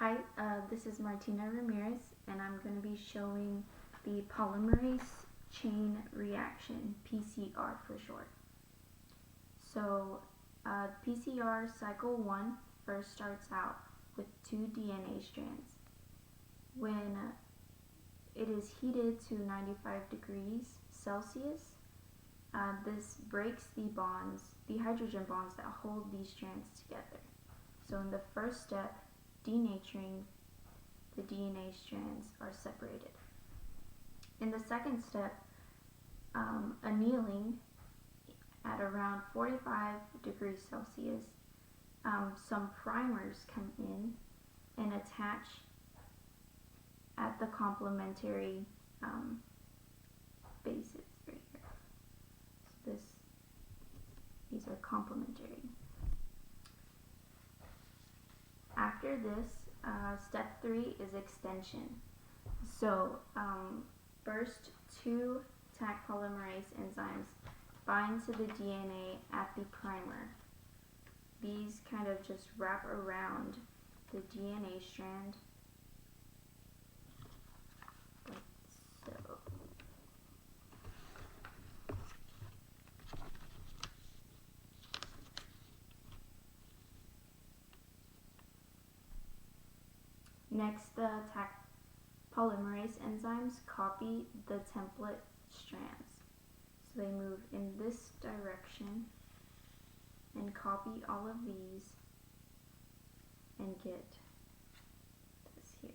Hi, this is Martina Ramirez, and I'm going to be showing the polymerase chain reaction, PCR for short. So, PCR cycle 1 first starts out with 2 DNA strands. When it is heated to 95 degrees Celsius, this breaks the hydrogen bonds that hold these strands together. So in the first step, denaturing, the DNA strands are separated. In the second step, annealing at around 45 degrees Celsius, some primers come in and attach at the complementary bases right here. So these are complementary. After this, step 3 is extension. So first, 2 Taq polymerase enzymes bind to the DNA at the primer. These kind of just wrap around the DNA strand like so. Next, the Taq polymerase enzymes copy the template strands. So they move in this direction and copy all of these and get this here,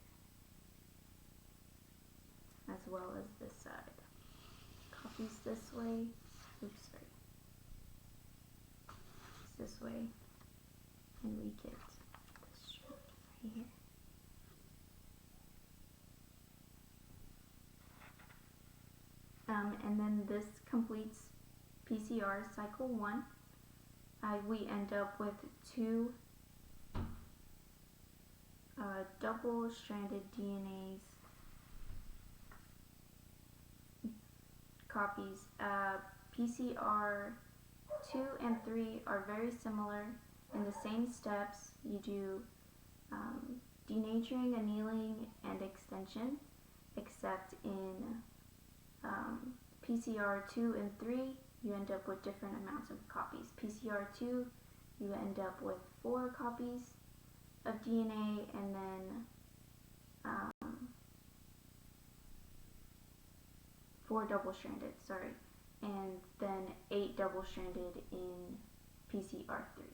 as well as this side. Copies this way, oops, sorry. It's this way, and we get this strand right here. And then this completes PCR cycle 1. We end up with 2 double-stranded DNAs copies. PCR 2 and 3 are very similar. In the same steps, you do denaturing, annealing, and extension, except in PCR 2 and 3, you end up with different amounts of copies. PCR 2, you end up with 4 copies of DNA, and then 4 double-stranded, and then 8 double-stranded in PCR 3.